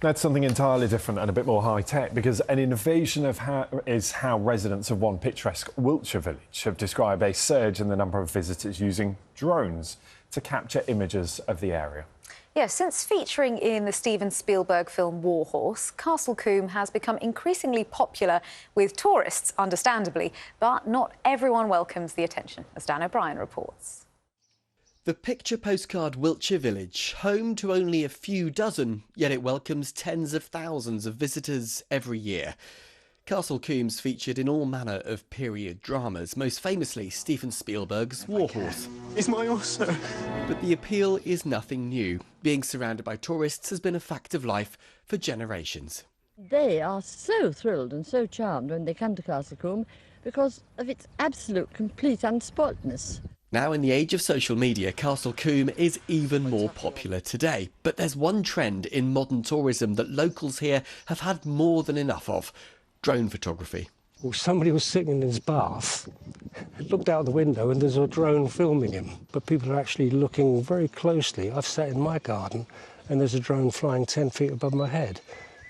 That's something entirely different and a bit more high-tech, because an innovation of how residents of one picturesque Wiltshire village have described a surge in the number of visitors using drones to capture images of the area. Yes, since featuring in the Steven Spielberg film War Horse, Castle Combe has become increasingly popular with tourists, understandably, but not everyone welcomes the attention, as Dan O'Brien reports. The picture postcard Wiltshire village, home to only a few dozen, yet it welcomes tens of thousands of visitors every year. Castle Combe's featured in all manner of period dramas, most famously Steven Spielberg's War Horse. It's my horse, sir. But the appeal is nothing new. Being surrounded by tourists has been a fact of life for generations. They are so thrilled and so charmed when they come to Castle Combe because of its absolute, complete unspoiledness. Now, in the age of social media, Castle Combe is even more popular today. But there's one trend in modern tourism that locals here have had more than enough of: drone photography. Well, somebody was sitting in his bath, looked out the window and there's a drone filming him. But people are actually looking very closely. I've sat in my garden and there's a drone flying 10 feet above my head.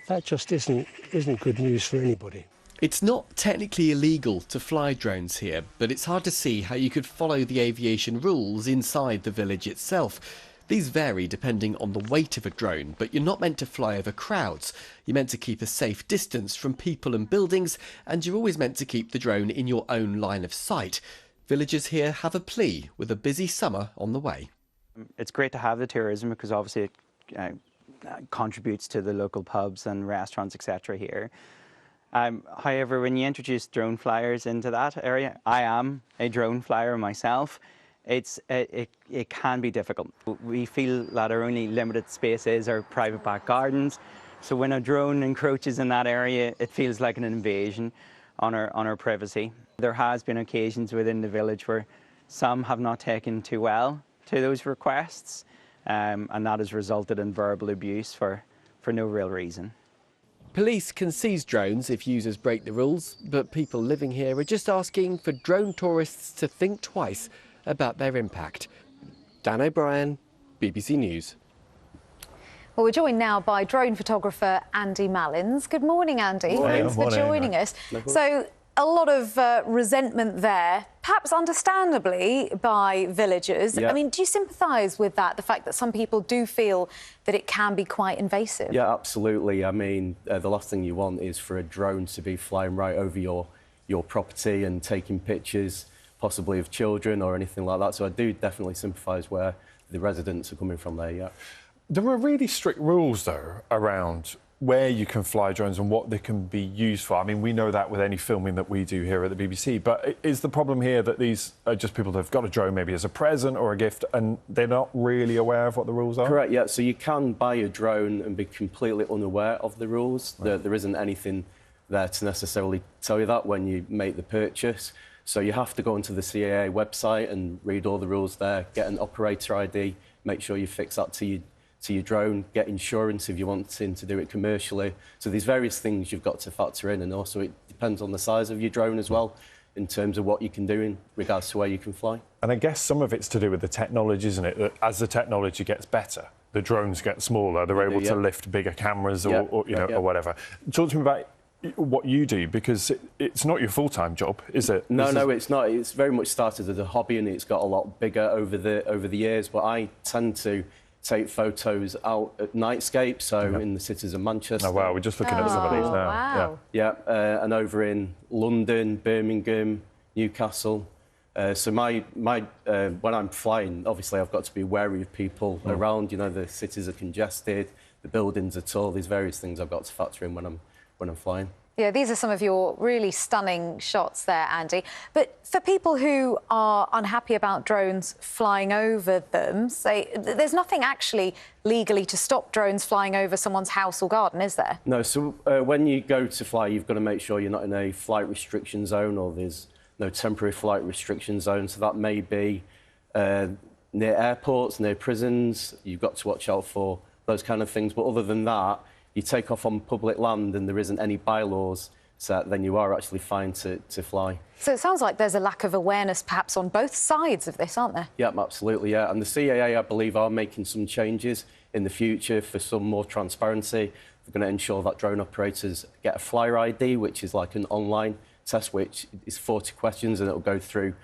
That just isn't good news for anybody. It's not technically illegal to fly drones here, but it's hard to see how you could follow the aviation rules inside the village itself. These vary depending on the weight of a drone, but you're not meant to fly over crowds. You're meant to keep a safe distance from people and buildings, and you're always meant to keep the drone in your own line of sight. Villagers here have a plea with a busy summer on the way. It's great to have the tourism because obviously it contributes to the local pubs and restaurants, etc. here. However, when you introduce drone flyers into that area, I am a drone flyer myself, it can be difficult. We feel that our only limited space is our private back gardens, so when a drone encroaches in that area, it feels like an invasion on our privacy. There has been occasions within the village where some have not taken too well to those requests, and that has resulted in verbal abuse for no real reason. Police can seize drones if users break the rules, but people living here are just asking for drone tourists to think twice about their impact. Dan O'Brien, BBC News. Well, we're joined now by drone photographer Andy Mallins. Good morning, Andy. Morning. Thanks for joining us. So, a lot of resentment there, perhaps understandably, by villagers. Yeah. I mean, do you sympathise with that, the fact that some people do feel that it can be quite invasive? Yeah, absolutely. I mean, the last thing you want is for a drone to be flying right over your property and taking pictures, possibly of children or anything like that. So I do definitely sympathise where the residents are coming from there, yeah. There are really strict rules, though, around where you can fly drones and what they can be used for. I mean, we know that with any filming that we do here at the BBC, but is the problem here that these are just people that have got a drone maybe as a present or a gift and they're not really aware of what the rules are? Correct, yeah. So you can buy a drone and be completely unaware of the rules. Right. There isn't anything there to necessarily tell you that when you make the purchase. So you have to go onto the CAA website and read all the rules there, get an operator ID, make sure you fix that to your drone, get insurance if you want to do it commercially. So there's various things you've got to factor in, and also it depends on the size of your drone as well in terms of what you can do in regards to where you can fly. And I guess some of it's to do with the technology, isn't it? That as the technology gets better, the drones get smaller, they're able to lift bigger cameras or whatever. Talk to me about what you do, because it's not your full-time job, is it? No, it's not. It's very much started as a hobby and it's got a lot bigger over the years, but I tend to take photos out at nightscape, so in the cities of Manchester. Oh, wow, we're just looking at some of these now. Wow. Yeah, and over in London, Birmingham, Newcastle. So when I'm flying, obviously I've got to be wary of people around. You know, the cities are congested, the buildings are tall. There's various things I've got to factor in when I'm flying. Yeah, these are some of your really stunning shots there, Andy. But for people who are unhappy about drones flying over them, say, there's nothing actually legally to stop drones flying over someone's house or garden, is there? No, so when you go to fly, you've got to make sure you're not in a flight restriction zone or there's no temporary flight restriction zone. So that may be near airports, near prisons. You've got to watch out for those kind of things. But other than that, you take off on public land and there isn't any bylaws set, then you are actually fine to fly. So it sounds like there's a lack of awareness perhaps on both sides of this, aren't there? Yeah, absolutely, yeah. And the CAA, I believe, are making some changes in the future for some more transparency. We're going to ensure that drone operators get a flyer ID, which is like an online test, which is 40 questions, and it'll go through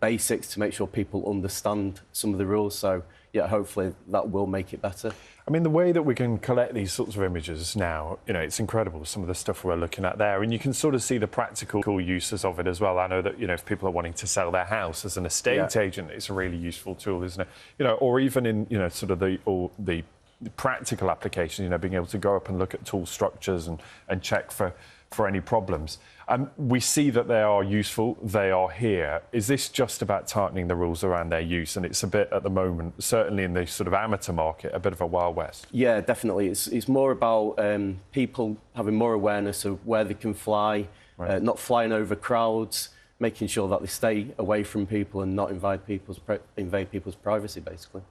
basics to make sure people understand some of the rules. So, yeah, hopefully that will make it better. I mean, the way that we can collect these sorts of images now, you know, it's incredible, some of the stuff we're looking at there. And you can sort of see the practical uses of it as well. I know that, you know, if people are wanting to sell their house as an estate agent, it's a really useful tool, isn't it? You know, or even in, you know, sort of the practical application, you know, being able to go up and look at tool structures and check for any problems. We see that they are useful, they are here. Is this just about tightening the rules around their use? And it's a bit, at the moment, certainly in the sort of amateur market, a bit of a Wild West. Yeah, definitely. It's more about people having more awareness of where they can fly, not flying over crowds, making sure that they stay away from people and not invade people's privacy, basically.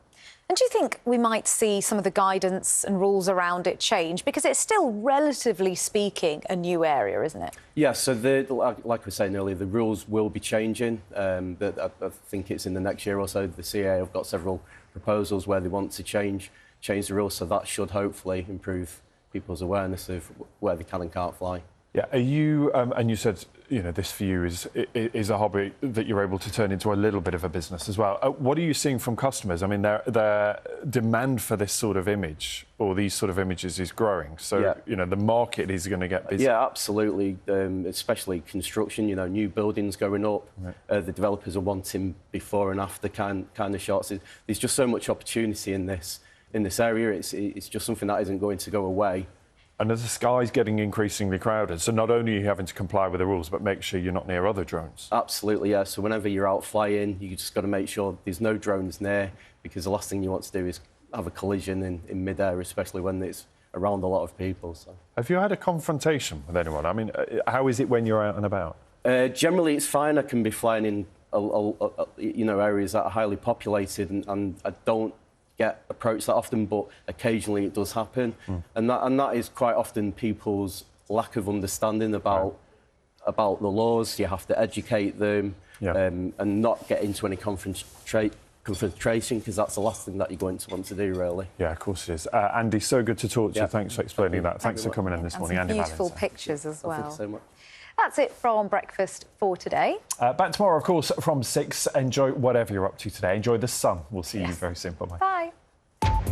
And do you think we might see some of the guidance and rules around it change? Because it's still, relatively speaking, a new area, isn't it? Yeah, so like we were saying earlier, the rules will be changing. I think it's in the next year or so. The CAA have got several proposals where they want to change the rules, so that should hopefully improve people's awareness of where they can and can't fly. Yeah, are you, and you said, you know, this for you is a hobby that you're able to turn into a little bit of a business as well. What are you seeing from customers? I mean, their demand for this sort of image or these sort of images is growing. So, you know, the market is going to get busy. Yeah, absolutely, especially construction, you know, new buildings going up. The developers are wanting before and after kind of shots. There's just so much opportunity in this area. It's just something that isn't going to go away. And as the sky's getting increasingly crowded, so not only are you having to comply with the rules, but make sure you're not near other drones. Absolutely, yeah. So whenever you're out flying, you just got to make sure there's no drones near, because the last thing you want to do is have a collision in mid-air, especially when it's around a lot of people. So. Have you had a confrontation with anyone? I mean, how is it when you're out and about? Generally, it's fine. I can be flying in, you know, areas that are highly populated, and I don't get approached that often, but occasionally it does happen, and that is quite often people's lack of understanding about the laws. You have to educate them and not get into any confrontation, because that's the last thing that you're going to want to do, really. Yeah, of course it is. Andy, so good to talk to you. Thanks for explaining that. Thanks for coming in this morning, Andy. Beautiful pictures as well. Thank you so much. That's it from Breakfast for today. Back tomorrow, of course, from 6. Enjoy whatever you're up to today. Enjoy the sun. We'll see you very soon. Bye-bye. Bye.